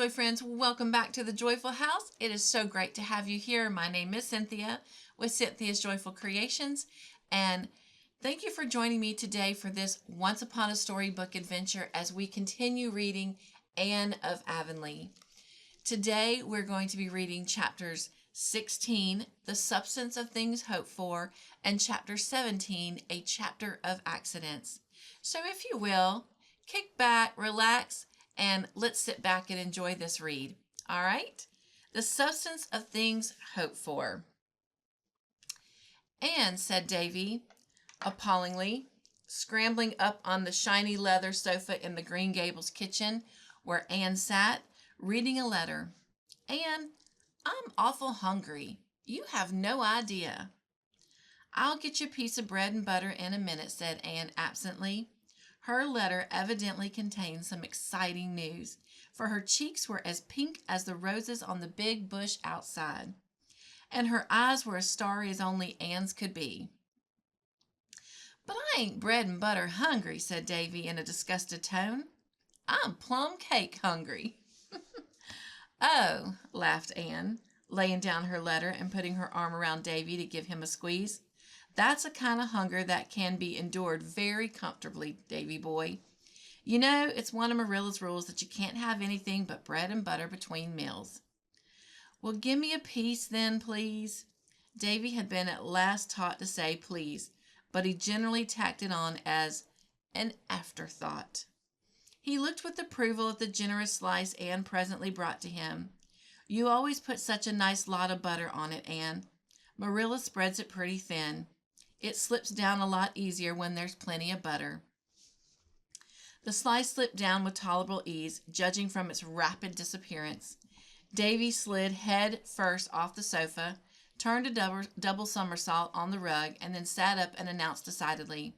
Joy friends, welcome back to the Joyful House. It is so great to have you here. My name is Cynthia with Cynthia's Joyful Creations, and thank you for joining me today for this Once Upon a Storybook adventure as we continue reading Anne of Avonlea. Today we're going to be reading chapters 16, The Substance of Things Hoped For, and chapter 17, A Chapter of Accidents. So if you will, kick back, relax, and let's sit back and enjoy this read. All right? The Substance of Things Hoped For. Anne, said Davy, appallingly, scrambling up on the shiny leather sofa in the Green Gables kitchen where Anne sat, reading a letter. Anne, I'm awful hungry. You have no idea. I'll get you a piece of bread and butter in a minute, said Anne absently. Her letter evidently contained some exciting news, for her cheeks were as pink as the roses on the big bush outside, and her eyes were as starry as only Anne's could be. But I ain't bread and butter hungry, said Davy in a disgusted tone. I'm plum cake hungry. Oh, laughed Anne, laying down her letter and putting her arm around Davy to give him a squeeze. That's a kind of hunger that can be endured very comfortably, Davy boy. You know, it's one of Marilla's rules that you can't have anything but bread and butter between meals. Well, give me a piece then, please. Davy had been at last taught to say please, but he generally tacked it on as an afterthought. He looked with approval at the generous slice Anne presently brought to him. You always put such a nice lot of butter on it, Anne. Marilla spreads it pretty thin. It slips down a lot easier when there's plenty of butter. The slice slipped down with tolerable ease, judging from its rapid disappearance. Davy slid head first off the sofa, turned a double somersault on the rug, and then sat up and announced decidedly,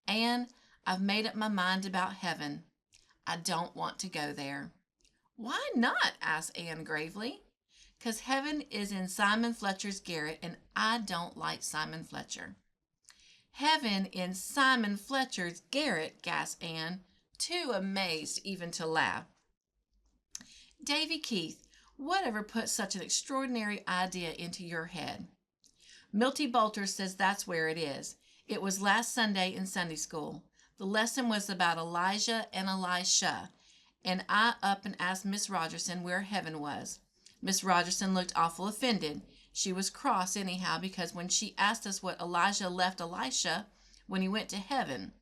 Anne, I've made up my mind about heaven. I don't want to go there. Why not? Asked Anne gravely. 'Cause heaven is in Simon Fletcher's garret, and I don't like Simon Fletcher. Heaven in Simon Fletcher's garret, gasped Anne, too amazed even to laugh. Davy Keith, whatever put such an extraordinary idea into your head? Milty Boulter says that's where it is. It was last Sunday in Sunday school. The lesson was about Elijah and Elisha, and I up and asked Miss Rogerson where heaven was. Miss Rogerson looked awful offended. She was cross anyhow because when she asked us what Elijah left Elisha when he went to heaven,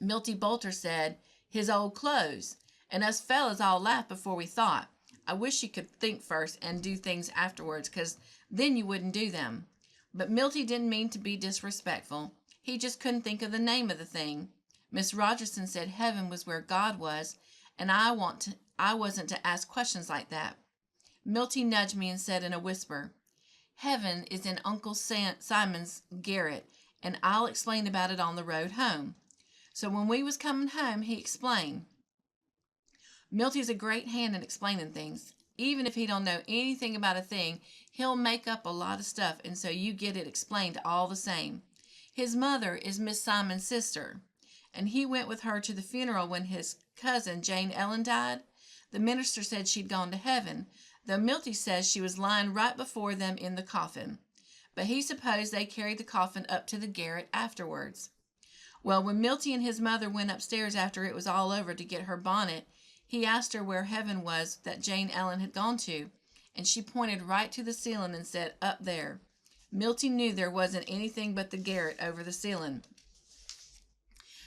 Milty Boulter said, his old clothes, and us fellas all laughed before we thought. I wish you could think first and do things afterwards, 'cause then you wouldn't do them. But Milty didn't mean to be disrespectful. He just couldn't think of the name of the thing. Miss Rogerson said heaven was where God was, and I wasn't to ask questions like that. Milty nudged me and said in a whisper, heaven is in Uncle Simon's garret, and I'll explain about it on the road home. So when we was coming home, he explained. Milty's a great hand in explaining things. Even if he don't know anything about a thing, he'll make up a lot of stuff, and so you get it explained all the same. His mother is Miss Simon's sister, and he went with her to the funeral when his cousin Jane Ellen died. The minister said she'd gone to heaven, though Milty says she was lying right before them in the coffin. But he supposed they carried the coffin up to the garret afterwards. Well, when Milty and his mother went upstairs after it was all over to get her bonnet, he asked her where heaven was that Jane Ellen had gone to, and she pointed right to the ceiling and said, up there. Milty knew there wasn't anything but the garret over the ceiling.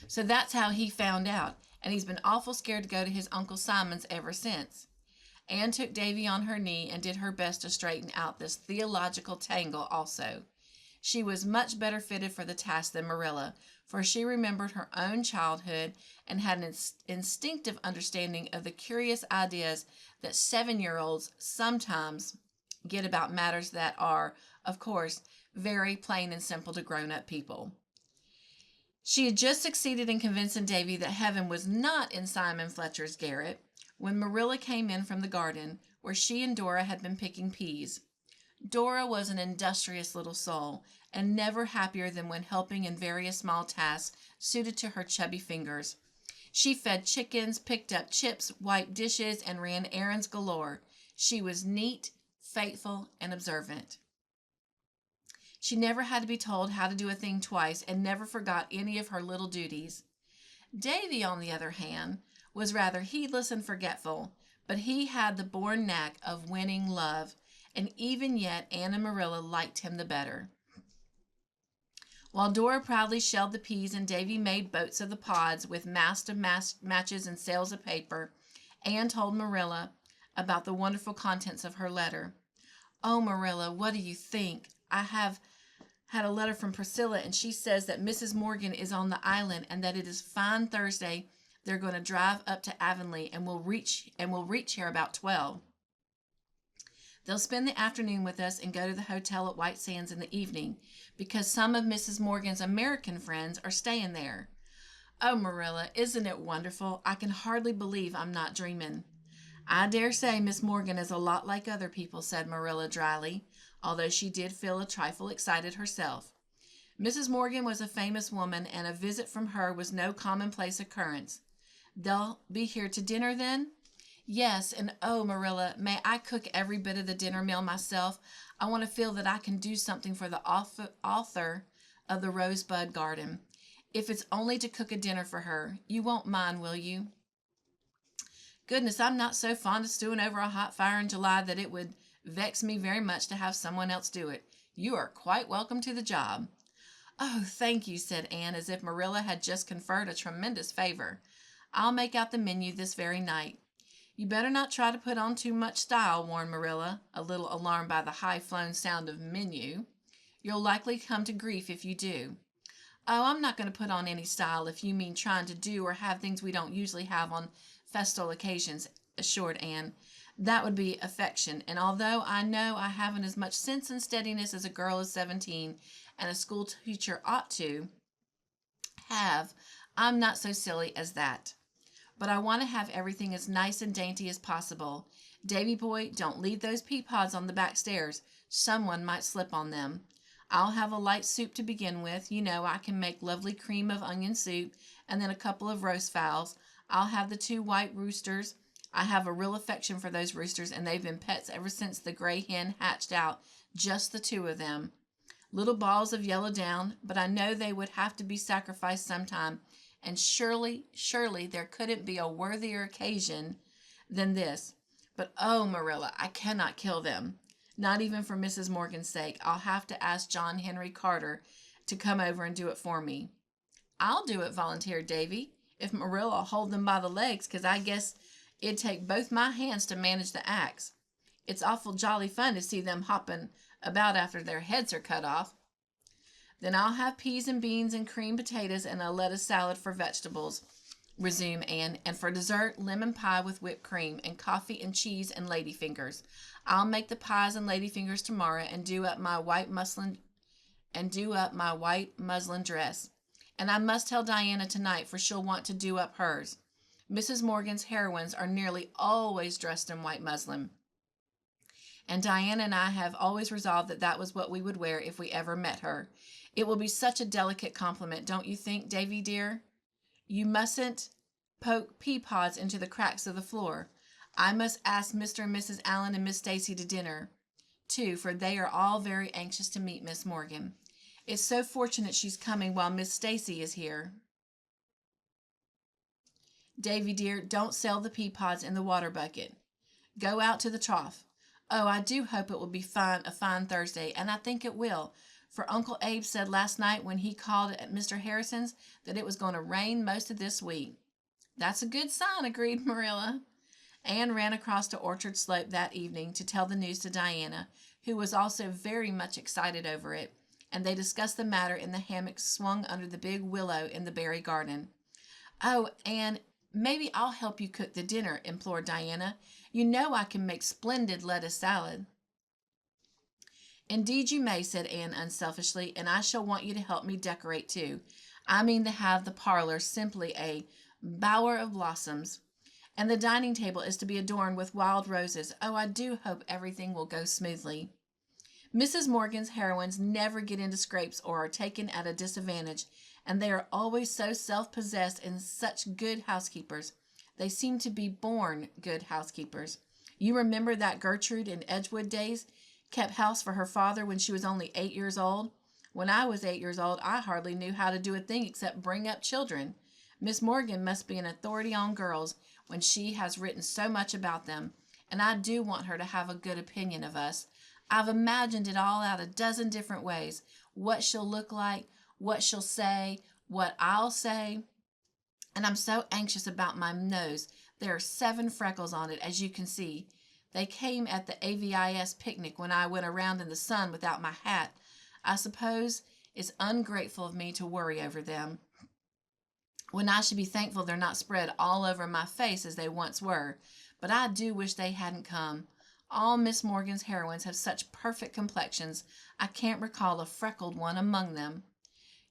So that's how he found out, and he's been awful scared to go to his Uncle Simon's ever since. Anne took Davy on her knee and did her best to straighten out this theological tangle also. She was much better fitted for the task than Marilla, for she remembered her own childhood and had an instinctive understanding of the curious ideas that 7-year-olds sometimes get about matters that are, of course, very plain and simple to grown-up people. She had just succeeded in convincing Davy that heaven was not in Simon Fletcher's garret when Marilla came in from the garden, where she and Dora had been picking peas. Dora was an industrious little soul, and never happier than when helping in various small tasks suited to her chubby fingers. She fed chickens, picked up chips, wiped dishes, and ran errands galore. She was neat, faithful, and observant. She never had to be told how to do a thing twice and never forgot any of her little duties. Davy, on the other hand, was rather heedless and forgetful, but he had the born knack of winning love, and even yet Anne and Marilla liked him the better. While Dora proudly shelled the peas and Davy made boats of the pods with masts of matches and sails of paper, Anne told Marilla about the wonderful contents of her letter. "Oh, Marilla, what do you think? I have had a letter from Priscilla, and she says that Mrs. Morgan is on the island and that it is fine Thursday. They're going to drive up to Avonlea and will reach here about 12. They'll spend the afternoon with us and go to the hotel at White Sands in the evening because some of Mrs. Morgan's American friends are staying there. Oh, Marilla, isn't it wonderful? I can hardly believe I'm not dreaming." "I dare say Miss Morgan is a lot like other people," said Marilla dryly, although she did feel a trifle excited herself. Mrs. Morgan was a famous woman, and a visit from her was no commonplace occurrence. "They'll be here to dinner, then?" "Yes, and oh, Marilla, may I cook every bit of the dinner meal myself? I want to feel that I can do something for the author of the Rosebud Garden. If it's only to cook a dinner for her. You won't mind, will you?" "Goodness, I'm not so fond of stewing over a hot fire in July that it would vex me very much to have someone else do it. You are quite welcome to the job." "Oh, thank you," said Anne, as if Marilla had just conferred a tremendous favor. "I'll make out the menu this very night." "You better not try to put on too much style," warned Marilla, a little alarmed by the high-flown sound of menu. "You'll likely come to grief if you do." "Oh, I'm not going to put on any style if you mean trying to do or have things we don't usually have on festal occasions," assured Anne. "That would be affectation, and although I know I haven't as much sense and steadiness as a girl of 17 and a school teacher ought to have, I'm not so silly as that. But I want to have everything as nice and dainty as possible. Davy boy, don't leave those pea pods on the back stairs. Someone might slip on them. I'll have a light soup to begin with. You know I can make lovely cream of onion soup, and then a couple of roast fowls. I'll have the 2 white roosters. I have a real affection for those roosters, and they've been pets ever since the gray hen hatched out, just the 2 of them. Little balls of yellow down, but I know they would have to be sacrificed sometime, and surely there couldn't be a worthier occasion than this. But oh, Marilla, I cannot kill them. Not even for Mrs. Morgan's sake. I'll have to ask John Henry Carter to come over and do it for me." "I'll do it," volunteered Davy, "if Marilla'll hold them by the legs, 'cause I guess it'd take both my hands to manage the axe. It's awful jolly fun to see them hopping about after their heads are cut off." "Then I'll have peas and beans and creamed potatoes and a lettuce salad for vegetables," resumed Anne, "and for dessert, lemon pie with whipped cream, and coffee and cheese and ladyfingers. I'll make the pies and ladyfingers tomorrow and do up my white muslin dress. And I must tell Diana tonight, for she'll want to do up hers. Mrs. Morgan's heroines are nearly always dressed in white muslin, and Diana and I have always resolved that was what we would wear if we ever met her. It will be such a delicate compliment, don't you think, Davy dear? You mustn't poke pea pods into the cracks of the floor. I must ask Mr. and Mrs. Allen and Miss Stacy to dinner, too, for they are all very anxious to meet Miss Morgan. It's so fortunate she's coming while Miss Stacy is here. Davy dear, don't sail the pea pods in the water bucket. Go out to the trough. Oh, I do hope it will be a fine Thursday, and I think it will, for Uncle Abe said last night when he called at Mr. Harrison's that it was going to rain most of this week." "That's a good sign," agreed Marilla. Anne ran across to Orchard Slope that evening to tell the news to Diana, who was also very much excited over it, and they discussed the matter in the hammock swung under the big willow in the berry garden. "Oh, Anne, maybe I'll help you cook the dinner," implored Diana. "You know I can make splendid lettuce salad." "Indeed you may," said Anne unselfishly, "and I shall want you to help me decorate too. I mean to have the parlor simply a bower of blossoms, and the dining table is to be adorned with wild roses. Oh, I do hope everything will go smoothly. Mrs. Morgan's heroines never get into scrapes or are taken at a disadvantage, and they are always so self-possessed and such good housekeepers. They seem to be born good housekeepers. You remember that Gertrude in Edgewood days kept house for her father when she was only 8 years old? When I was 8 years old, I hardly knew how to do a thing except bring up children. Miss Morgan must be an authority on girls when she has written so much about them, and I do want her to have a good opinion of us. I've imagined it all out a dozen different ways. What she'll look like, what she'll say, what I'll say. And I'm so anxious about my nose. There are 7 freckles on it, as you can see. They came at the AVIS picnic when I went around in the sun without my hat. I suppose it's ungrateful of me to worry over them, when I should be thankful they're not spread all over my face as they once were. But I do wish they hadn't come. All Miss Morgan's heroines have such perfect complexions. I can't recall a freckled one among them.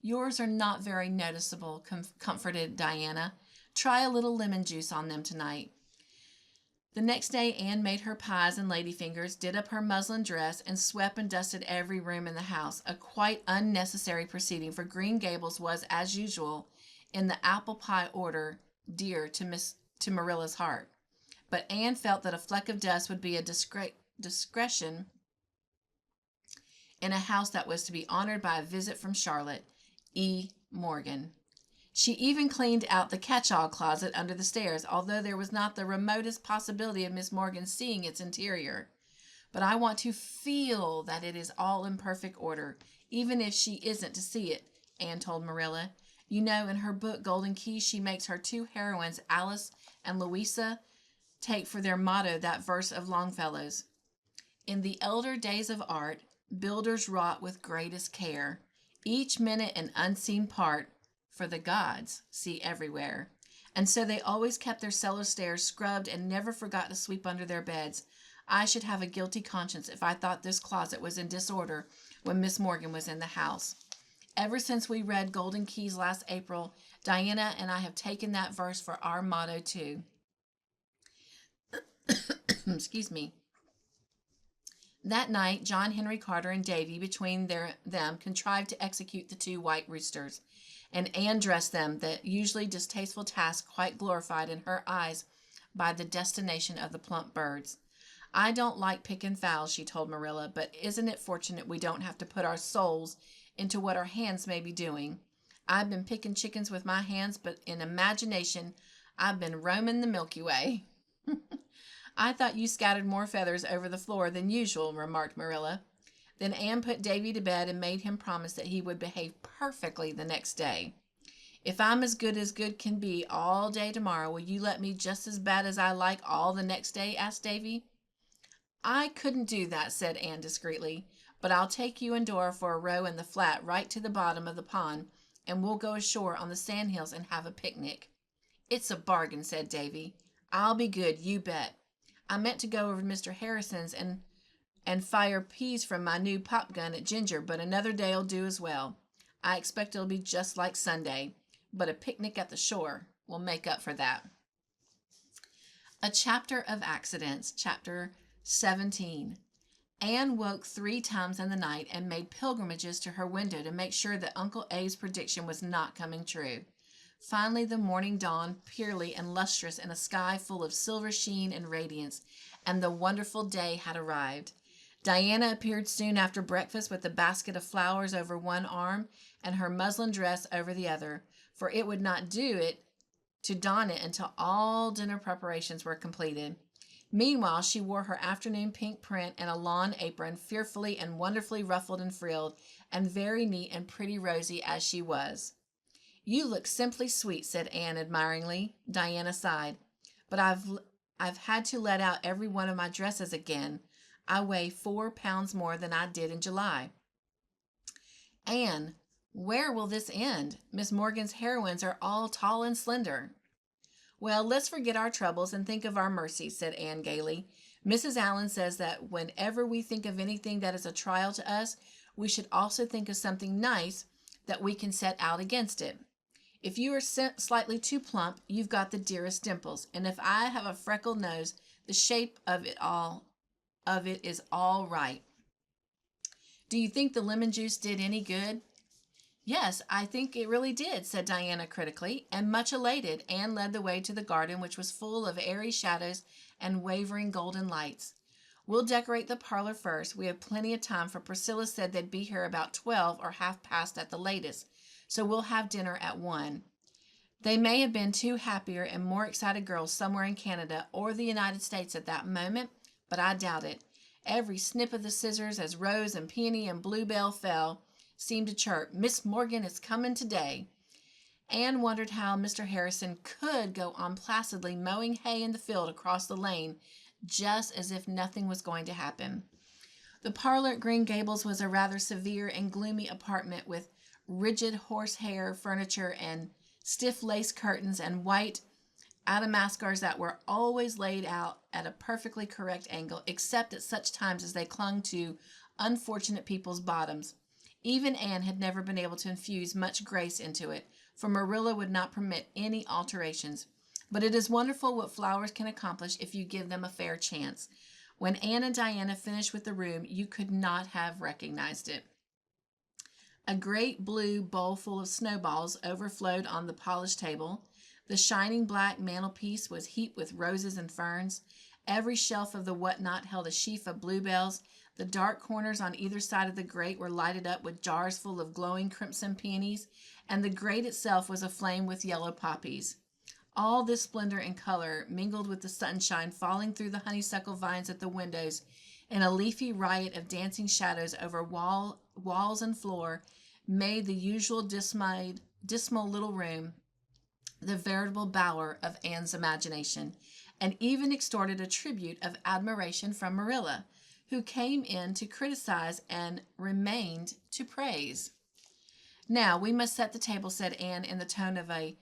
Yours are not very noticeable, comforted Diana. Try a little lemon juice on them tonight. The next day Anne made her pies and ladyfingers, did up her muslin dress, and swept and dusted every room in the house, a quite unnecessary proceeding, for Green Gables was, as usual, in the apple pie order, dear to Marilla's heart. But Anne felt that a fleck of dust would be a discretion in a house that was to be honored by a visit from Charlotte E. Morgan. She even cleaned out the catch-all closet under the stairs, although there was not the remotest possibility of Miss Morgan seeing its interior. But I want to feel that it is all in perfect order, even if she isn't to see it, Anne told Marilla. You know, in her book Golden Keys, she makes her 2 heroines, Alice and Louisa, take for their motto that verse of Longfellow's. In the elder days of art, builders wrought with greatest care, each minute an unseen part, for the gods see everywhere. And so they always kept their cellar stairs scrubbed and never forgot to sweep under their beds. I should have a guilty conscience if I thought this closet was in disorder when Miss Morgan was in the house. Ever since we read Golden Keys last April, Diana and I have taken that verse for our motto too. Excuse me. That night, John Henry Carter and Davy, between them, contrived to execute the 2 white roosters, and Anne dressed them, the usually distasteful task quite glorified in her eyes by the destination of the plump birds. I don't like picking fowls, she told Marilla, but isn't it fortunate we don't have to put our souls into what our hands may be doing? I've been picking chickens with my hands, but in imagination I've been roaming the Milky Way. I thought you scattered more feathers over the floor than usual, remarked Marilla. Then Anne put Davy to bed and made him promise that he would behave perfectly the next day. If I'm as good can be all day tomorrow, will you let me just as bad as I like all the next day? Asked Davy. I couldn't do that, said Anne discreetly, but I'll take you and Dora for a row in the flat right to the bottom of the pond, and we'll go ashore on the sandhills and have a picnic. It's a bargain, said Davy. I'll be good, you bet. I meant to go over to Mr. Harrison's and fire peas from my new pop gun at Ginger, but another day'll do as well. I expect it'll be just like Sunday, but a picnic at the shore will make up for that. A Chapter of Accidents, Chapter 17. Anne woke 3 times in the night and made pilgrimages to her window to make sure that Uncle Abe's prediction was not coming true. Finally, the morning dawned, peerly and lustrous in a sky full of silver sheen and radiance, and the wonderful day had arrived. Diana appeared soon after breakfast with a basket of flowers over one arm and her muslin dress over the other, for it would not do it to don it until all dinner preparations were completed. Meanwhile, she wore her afternoon pink print and a lawn apron, fearfully and wonderfully ruffled and frilled, and very neat and pretty rosy as she was. You look simply sweet, said Anne admiringly. Diana sighed. But I've had to let out every one of my dresses again. I weigh 4 pounds more than I did in July. Anne, where will this end? Miss Morgan's heroines are all tall and slender. Well, let's forget our troubles and think of our mercies, said Anne gaily. Mrs. Allen says that whenever we think of anything that is a trial to us, we should also think of something nice that we can set out against it. If you are slightly too plump, you've got the dearest dimples, and if I have a freckled nose, the shape of it is all right. Do you think the lemon juice did any good? Yes, I think it really did, said Diana critically, and much elated, Anne led the way to the garden, which was full of airy shadows and wavering golden lights. We'll decorate the parlor first. We have plenty of time, for Priscilla said they'd be here about 12 or half past at the latest, so we'll have dinner at 1. They may have been two happier and more excited girls somewhere in Canada or the United States at that moment, but I doubt it. Every snip of the scissors as Rose and Peony and Bluebell fell seemed to chirp, "Miss Morgan is coming today." Anne wondered how Mr. Harrison could go on placidly mowing hay in the field across the lane, just as if nothing was going to happen. The parlor at Green Gables was a rather severe and gloomy apartment with rigid horsehair furniture and stiff lace curtains and white adamascars that were always laid out at a perfectly correct angle, except at such times as they clung to unfortunate people's bottoms. Even Anne had never been able to infuse much grace into it, for Marilla would not permit any alterations. But it is wonderful what flowers can accomplish if you give them a fair chance. When Anne and Diana finished with the room, you could not have recognized it. A great blue bowl full of snowballs overflowed on the polished table. The shining black mantelpiece was heaped with roses and ferns. Every shelf of the whatnot held a sheaf of bluebells. The dark corners on either side of the grate were lighted up with jars full of glowing crimson peonies, and the grate itself was aflame with yellow poppies. All this splendor and color, mingled with the sunshine falling through the honeysuckle vines at the windows in a leafy riot of dancing shadows over walls and floor, made the usual dismal little room the veritable bower of Anne's imagination, and even extorted a tribute of admiration from Marilla, who came in to criticize and remained to praise. "Now we must set the table," said Anne in the tone of a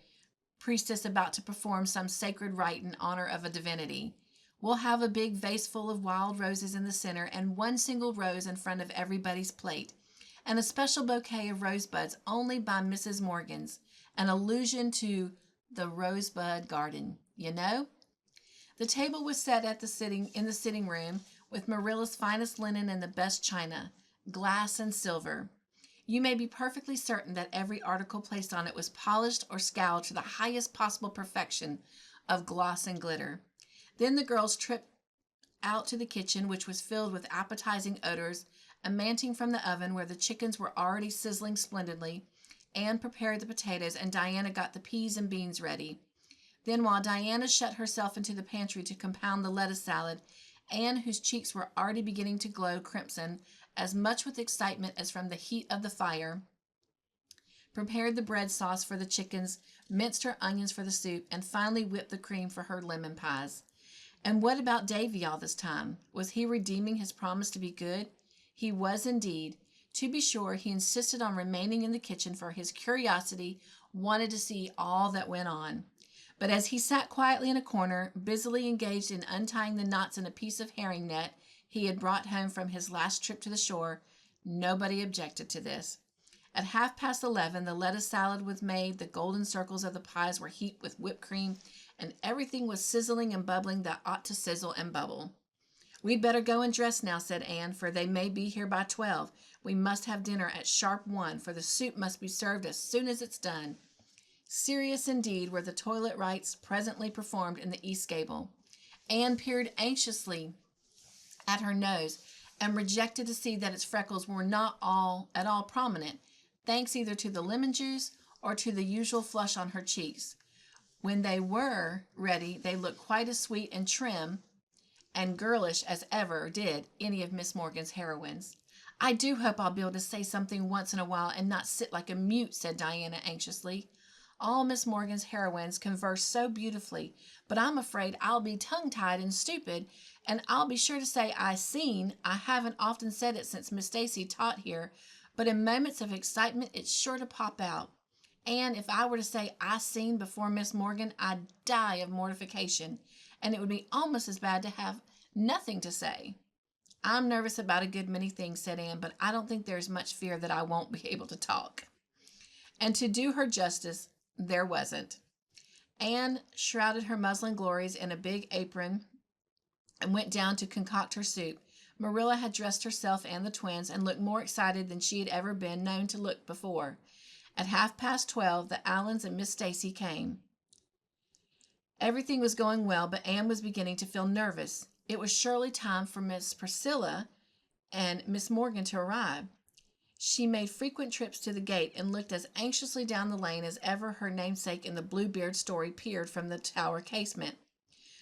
priestess about to perform some sacred rite in honor of a divinity. "We'll have a big vase full of wild roses in the center, and one single rose in front of everybody's plate, and a special bouquet of rosebuds only by Mrs. Morgan's, an allusion to the rosebud garden, you know." The table was set in the sitting room with Marilla's finest linen and the best china, glass and silver. You may be perfectly certain that every article placed on it was polished or scoured to the highest possible perfection of gloss and glitter. Then the girls tripped out to the kitchen, which was filled with appetizing odors emanating from the oven where the chickens were already sizzling splendidly. Anne prepared the potatoes, and Diana got the peas and beans ready. Then, while Diana shut herself into the pantry to compound the lettuce salad, Anne, whose cheeks were already beginning to glow crimson, as much with excitement as from the heat of the fire, prepared the bread sauce for the chickens, minced her onions for the soup, and finally whipped the cream for her lemon pies. And what about Davy all this time? Was he redeeming his promise to be good? He was indeed. To be sure, he insisted on remaining in the kitchen, for his curiosity wanted to see all that went on. But as he sat quietly in a corner, busily engaged in untying the knots in a piece of herring net he had brought home from his last trip to the shore, nobody objected to this. At 11:30, the lettuce salad was made, the golden circles of the pies were heaped with whipped cream, and everything was sizzling and bubbling that ought to sizzle and bubble. "We'd better go and dress now," said Anne, "for they may be here by 12. We must have dinner at sharp 1, for the soup must be served as soon as it's done." Serious indeed were the toilet rites presently performed in the east gable. Anne peered anxiously at her nose and rejected to see that its freckles were not at all prominent, thanks either to the lemon juice or to the usual flush on her cheeks. When they were ready, they looked quite as sweet and trim and girlish as ever did any of Miss Morgan's heroines. "I do hope I'll be able to say something once in a while and not sit like a mute," said Diana anxiously. "All Miss Morgan's heroines converse so beautifully, but I'm afraid I'll be tongue-tied and stupid, and I'll be sure to say 'I seen.' I haven't often said it since Miss Stacy taught here, but in moments of excitement it's sure to pop out. And if I were to say 'I seen' before Miss Morgan, I'd die of mortification, and it would be almost as bad to have nothing to say." "I'm nervous about a good many things," said Anne, "but I don't think there's much fear that I won't be able to talk." And to do her justice, there wasn't. Anne shrouded her muslin glories in a big apron and went down to concoct her soup. Marilla had dressed herself and the twins and looked more excited than she had ever been known to look before. At 12:30, the Allens and Miss Stacy came. Everything was going well, but Anne was beginning to feel nervous. It was surely time for Miss Priscilla and Miss Morgan to arrive. She made frequent trips to the gate and looked as anxiously down the lane as ever her namesake in the Bluebeard story peered from the tower casement.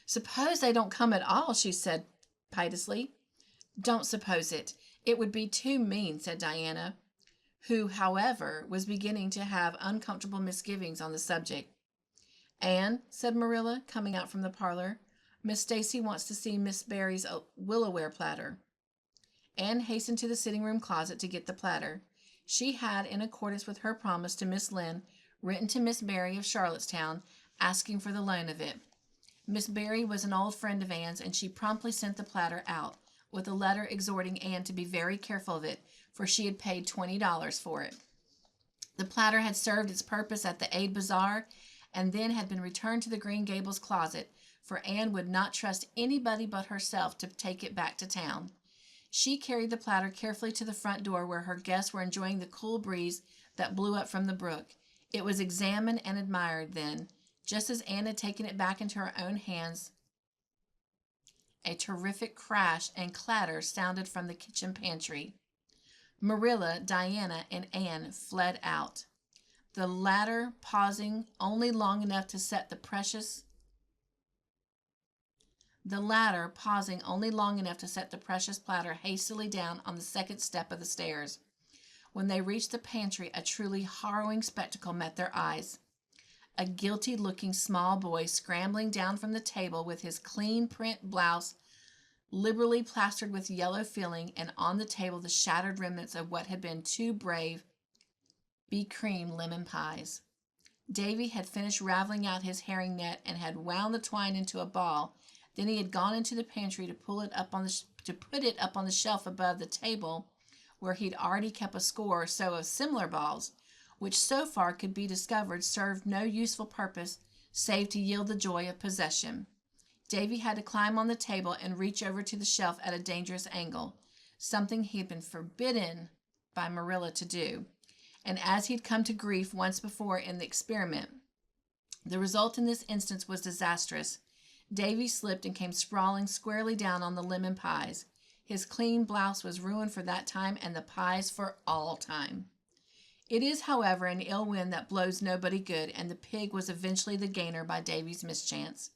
"Suppose they don't come at all," she said piteously. "Don't suppose it. It would be too mean," said Diana, who, however, was beginning to have uncomfortable misgivings on the subject. "Anne," said Marilla, coming out from the parlor, "Miss Stacy wants to see Miss Barry's Willowware platter." Anne hastened to the sitting-room closet to get the platter. She had, in accordance with her promise to Miss Lynde, written to Miss Barry of Charlottetown, asking for the loan of it. Miss Barry was an old friend of Anne's, and she promptly sent the platter out, with a letter exhorting Anne to be very careful of it, for she had paid $20 for it. The platter had served its purpose at the Aid Bazaar, and then had been returned to the Green Gables closet, for Anne would not trust anybody but herself to take it back to town. She carried the platter carefully to the front door, where her guests were enjoying the cool breeze that blew up from the brook. It was examined and admired then. Just as Anne had taken it back into her own hands, a terrific crash and clatter sounded from the kitchen pantry. Marilla, Diana, and Anne fled out, the latter pausing only long enough to set the precious platter hastily down on the second step of the stairs. When they reached the pantry, a truly harrowing spectacle met their eyes. A guilty-looking small boy scrambling down from the table with his clean print blouse liberally plastered with yellow filling, and on the table the shattered remnants of what had been two brave be-cream lemon pies. Davy had finished raveling out his herring net and had wound the twine into a ball. Then he had gone into the pantry to put it up on the shelf above the table, where he'd already kept a score or so of similar balls, which so far could be discovered served no useful purpose save to yield the joy of possession. Davy had to climb on the table and reach over to the shelf at a dangerous angle, something he had been forbidden by Marilla to do, and as he'd come to grief once before in the experiment. The result in this instance was disastrous. Davy slipped and came sprawling squarely down on the lemon pies. His clean blouse was ruined for that time, and the pies for all time. It is, however, an ill wind that blows nobody good, and the pig was eventually the gainer by Davy's mischance.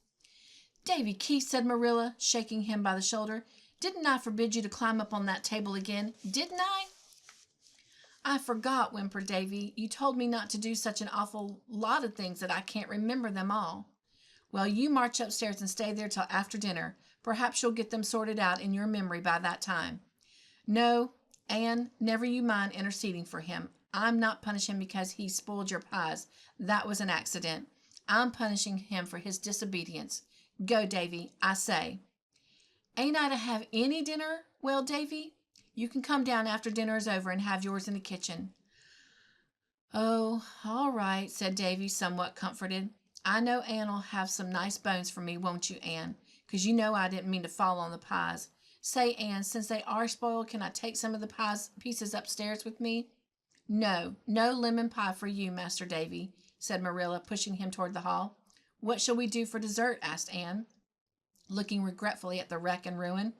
"Davy Keith," said Marilla, shaking him by the shoulder, "didn't I forbid you to climb up on that table again? Didn't I?" "I forgot," whimpered Davy. "You told me not to do such an awful lot of things that I can't remember them all." "Well, you march upstairs and stay there till after dinner. Perhaps you'll get them sorted out in your memory by that time." "No, Anne, never you mind interceding for him. I'm not punishing him because he spoiled your pies. That was an accident. I'm punishing him for his disobedience. Go, Davy, I say." "Ain't I to have any dinner?" wailed Davy. "You can come down after dinner is over and have yours in the kitchen." "Oh, all right," said Davy, somewhat comforted. "I know Anne'll have some nice bones for me, won't you, Anne? 'Cause you know I didn't mean to fall on the pies. Say, Anne, since they are spoiled, can I take some of the pieces upstairs with me?" "No, no lemon pie for you, Master Davy," said Marilla, pushing him toward the hall. "What shall we do for dessert?" asked Anne, looking regretfully at the wreck and ruin.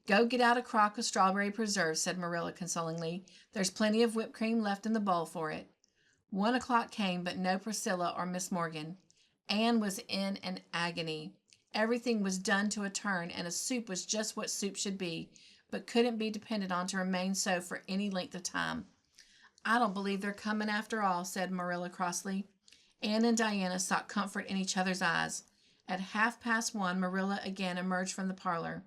"Go get out a crock of strawberry preserve," said Marilla consolingly. "There's plenty of whipped cream left in the bowl for it." 1 o'clock came, but no Priscilla or Miss Morgan. Anne was in an agony. Everything was done to a turn, and a soup was just what soup should be, but couldn't be depended on to remain so for any length of time. "I don't believe they're coming after all," said Marilla crossly. Anne and Diana sought comfort in each other's eyes. At 1:30, Marilla again emerged from the parlor.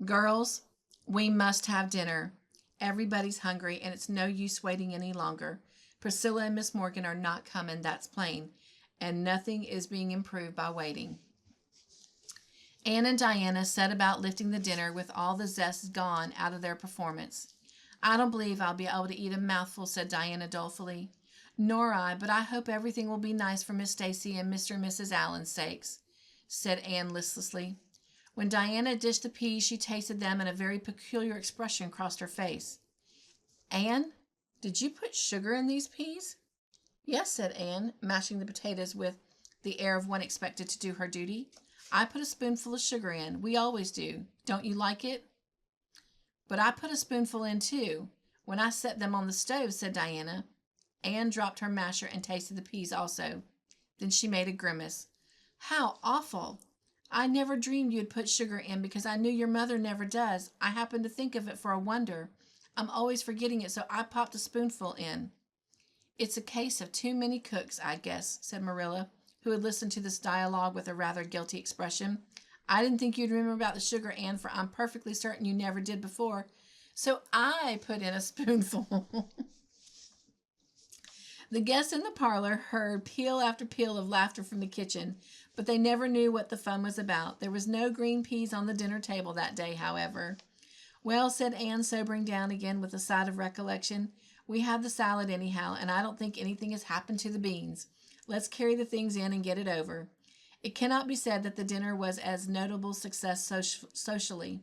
"Girls, we must have dinner. Everybody's hungry, and it's no use waiting any longer. Priscilla and Miss Morgan are not coming, that's plain, and nothing is being improved by waiting." Anne and Diana set about lifting the dinner with all the zest gone out of their performance. "I don't believe I'll be able to eat a mouthful," said Diana dolefully. "Nor I, but I hope everything will be nice for Miss Stacy and Mr. and Mrs. Allen's sakes," said Anne listlessly. When Diana dished the peas, she tasted them, and a very peculiar expression crossed her face. "Anne, did you put sugar in these peas?" Yes, said Anne, mashing the potatoes with the air of one expected to do her duty. I put a spoonful of sugar in. We always do. Don't you like it? But I put a spoonful in too, when I set them on the stove, said Diana. Anne dropped her masher and tasted the peas also. Then she made a grimace. How awful! I never dreamed you'd put sugar in because I knew your mother never does. I happened to think of it for a wonder. I'm always forgetting it, so I popped a spoonful in. It's a case of too many cooks, I guess, said Marilla, who had listened to this dialogue with a rather guilty expression. I didn't think you'd remember about the sugar, Anne, for I'm perfectly certain you never did before. So I put in a spoonful. The guests in the parlor heard peal after peal of laughter from the kitchen, but they never knew what the fun was about. There was no green peas on the dinner table that day, however. Well, said Anne, sobering down again with a sigh of recollection, we have the salad anyhow, and I don't think anything has happened to the beans. Let's carry the things in and get it over. It cannot be said that the dinner was as notable success socially.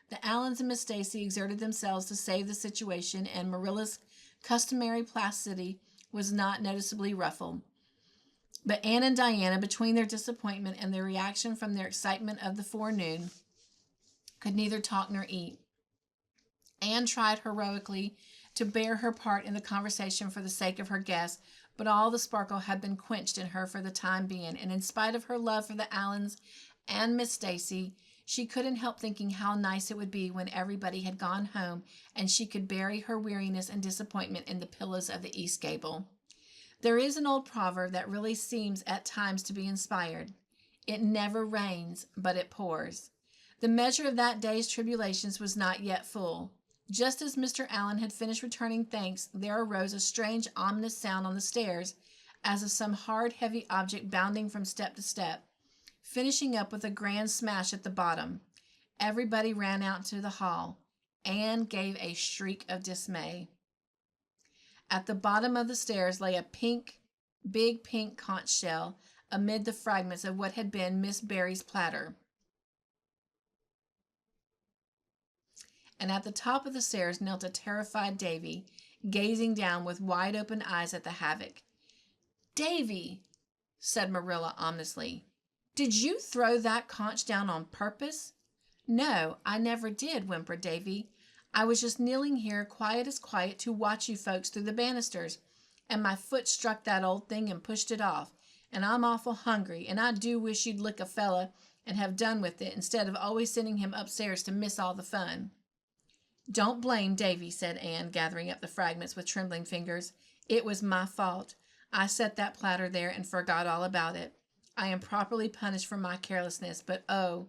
The Allens and Miss Stacy exerted themselves to save the situation, and Marilla's customary placidity was not noticeably ruffled. But Anne and Diana, between their disappointment and their reaction from their excitement of the forenoon, could neither talk nor eat. Anne tried heroically to bear her part in the conversation for the sake of her guests, but all the sparkle had been quenched in her for the time being, and in spite of her love for the Allens and Miss Stacy, she couldn't help thinking how nice it would be when everybody had gone home and she could bury her weariness and disappointment in the pillows of the east gable. There is an old proverb that really seems at times to be inspired. It never rains, but it pours. The measure of that day's tribulations was not yet full. Just as Mr. Allen had finished returning thanks, there arose a strange, ominous sound on the stairs, as of some hard, heavy object bounding from step to step, finishing up with a grand smash at the bottom. Everybody ran out to the hall. Anne gave a shriek of dismay. At the bottom of the stairs lay a big pink conch shell amid the fragments of what had been Miss Barry's platter. And at the top of the stairs knelt a terrified Davy, gazing down with wide-open eyes at the havoc. Davy, said Marilla ominously, did you throw that conch down on purpose? No, I never did, whimpered Davy. I was just kneeling here, quiet as quiet, to watch you folks through the banisters, and my foot struck that old thing and pushed it off, and I'm awful hungry, and I do wish you'd lick a fella and have done with it instead of always sending him upstairs to miss all the fun. Don't blame Davy, said Anne, gathering up the fragments with trembling fingers. It was my fault. I set that platter there and forgot all about it. I am properly punished for my carelessness, but oh,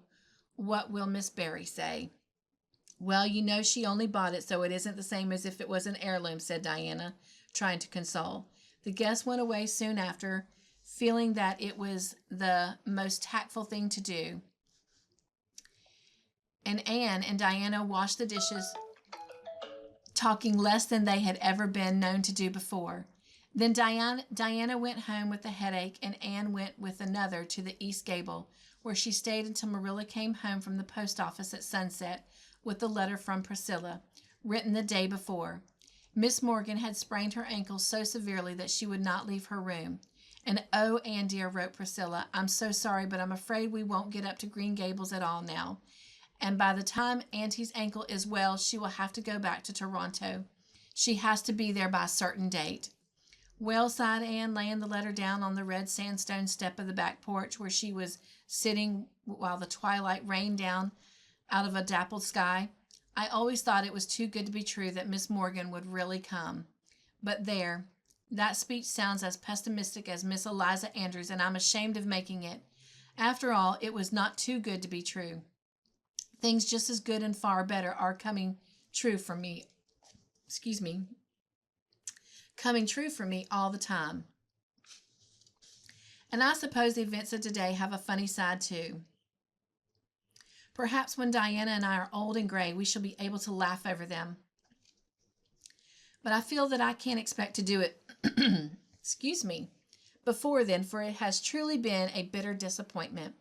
what will Miss Barry say? Well, you know she only bought it, so it isn't the same as if it was an heirloom, said Diana, trying to console. The guests went away soon after, feeling that it was the most tactful thing to do. And Anne and Diana washed the dishes, talking less than they had ever been known to do before. Then Diana went home with a headache, and Anne went with another to the east gable, where she stayed until Marilla came home from the post office at sunset with the letter from Priscilla, written the day before. Miss Morgan had sprained her ankle so severely that she would not leave her room. And oh, Anne dear, wrote Priscilla, I'm so sorry, but I'm afraid we won't get up to Green Gables at all now. And by the time Auntie's ankle is well, she will have to go back to Toronto. She has to be there by a certain date. Well, sighed Anne, laying the letter down on the red sandstone step of the back porch where she was sitting while the twilight rained down out of a dappled sky. I always thought it was too good to be true that Miss Morgan would really come. But there, that speech sounds as pessimistic as Miss Eliza Andrews, and I'm ashamed of making it. After all, it was not too good to be true. Things just as good and far better are coming true for me. Coming true for me all the time. And I suppose the events of today have a funny side too. Perhaps when Diana and I are old and gray, we shall be able to laugh over them. But I feel that I can't expect to do it, before then, for it has truly been a bitter disappointment.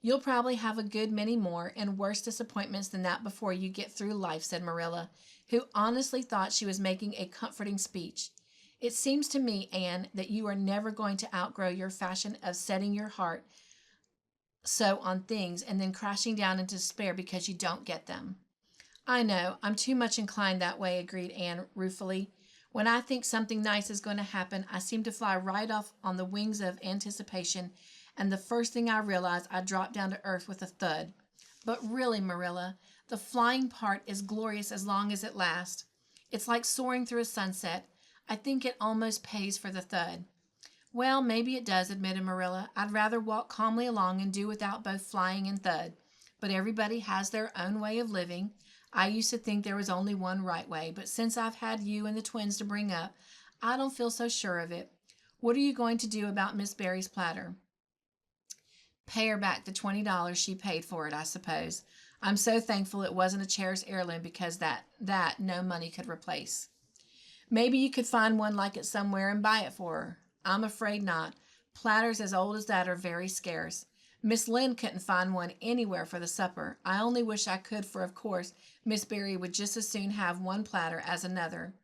You'll probably have a good many more and worse disappointments than that before you get through life, said Marilla, who honestly thought she was making a comforting speech. It seems to me, Anne, that you are never going to outgrow your fashion of setting your heart so on things and then crashing down into despair because you don't get them. I know, I'm too much inclined that way, agreed Anne ruefully. When I think something nice is going to happen, I seem to fly right off on the wings of anticipation, and the first thing I realize, I drop down to earth with a thud. But really, Marilla, the flying part is glorious as long as it lasts. It's like soaring through a sunset. I think it almost pays for the thud. Well, maybe it does, admitted Marilla. I'd rather walk calmly along and do without both flying and thud. But everybody has their own way of living. I used to think there was only one right way, but since I've had you and the twins to bring up, I don't feel so sure of it. What are you going to do about Miss Barry's platter? Pay her back the $20 she paid for it, I suppose. I'm so thankful it wasn't a cherished heirloom because that no money could replace. Maybe you could find one like it somewhere and buy it for her. I'm afraid not. Platters as old as that are very scarce. Miss Lynde couldn't find one anywhere for the supper. I only wish I could, for of course Miss Barry would just as soon have one platter as another,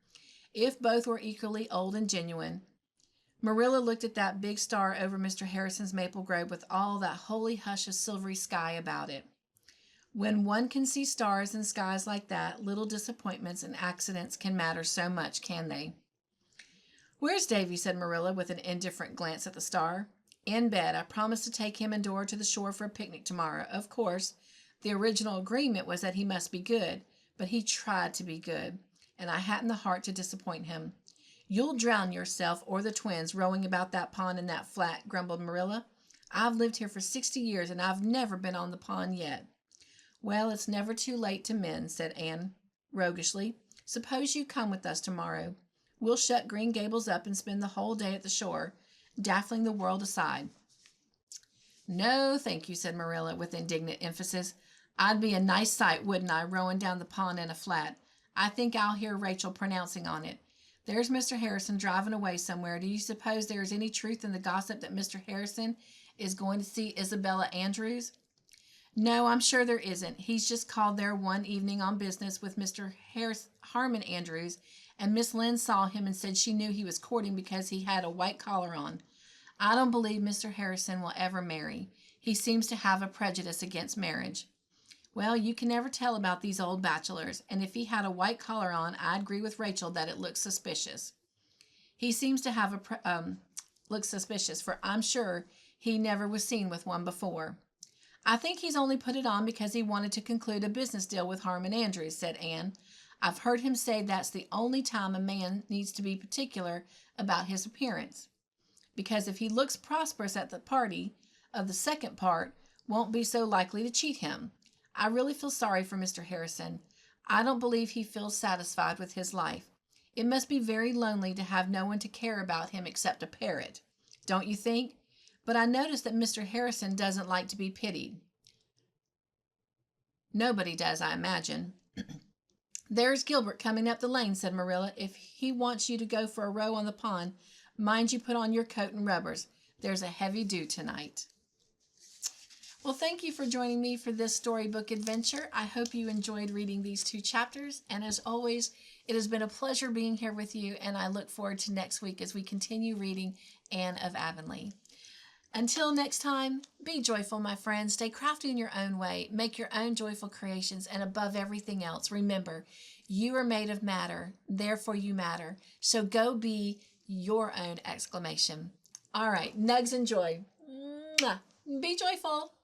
if both were equally old and genuine. Marilla looked at that big star over Mr. Harrison's maple grove with all that holy hush of silvery sky about it. When one can see stars in skies like that, little disappointments and accidents can matter so much, can they? Where's Davy? Said Marilla with an indifferent glance at the star. In bed. I promised to take him and Dora to the shore for a picnic tomorrow. Of course, the original agreement was that he must be good, but he tried to be good, and I hadn't the heart to disappoint him. You'll drown yourself or the twins rowing about that pond in that flat, grumbled Marilla. I've lived here for 60 years, and I've never been on the pond yet. Well, it's never too late to mend, said Anne roguishly. Suppose you come with us tomorrow. We'll shut Green Gables up and spend the whole day at the shore, daffling the world aside. No, thank you, said Marilla with indignant emphasis. I'd be a nice sight, wouldn't I, rowing down the pond in a flat? I think I'll hear Rachel pronouncing on it. There's Mr. Harrison driving away somewhere. Do you suppose there is any truth in the gossip that Mr. Harrison is going to see Isabella Andrews? No, I'm sure there isn't. He's just called there one evening on business with Mr. Harmon Andrews, and Miss Lynde saw him and said she knew he was courting because he had a white collar on. I don't believe Mr. Harrison will ever marry. He seems to have a prejudice against marriage. Well, you can never tell about these old bachelors, and if he had a white collar on, I'd agree with Rachel that it looks suspicious. He seems to have looks suspicious, for I'm sure he never was seen with one before. I think he's only put it on because he wanted to conclude a business deal with Harmon Andrews, said Anne. I've heard him say that's the only time a man needs to be particular about his appearance, because if he looks prosperous at the party of the second part, won't be so likely to cheat him. I really feel sorry for Mr. Harrison. I don't believe he feels satisfied with his life. It must be very lonely to have no one to care about him except a parrot, don't you think? But I notice that Mr. Harrison doesn't like to be pitied. Nobody does, I imagine. There's Gilbert coming up the lane, said Marilla. If he wants you to go for a row on the pond, mind you put on your coat and rubbers. There's a heavy dew tonight. Well, thank you for joining me for this storybook adventure. I hope you enjoyed reading these 2 chapters. And as always, it has been a pleasure being here with you, and I look forward to next week as we continue reading Anne of Avonlea. Until next time, be joyful, my friends. Stay crafty in your own way. Make your own joyful creations. And above everything else, remember, you are made of matter. Therefore, you matter. So go be your own exclamation. All right, Nugs and Joy. Mwah. Be joyful.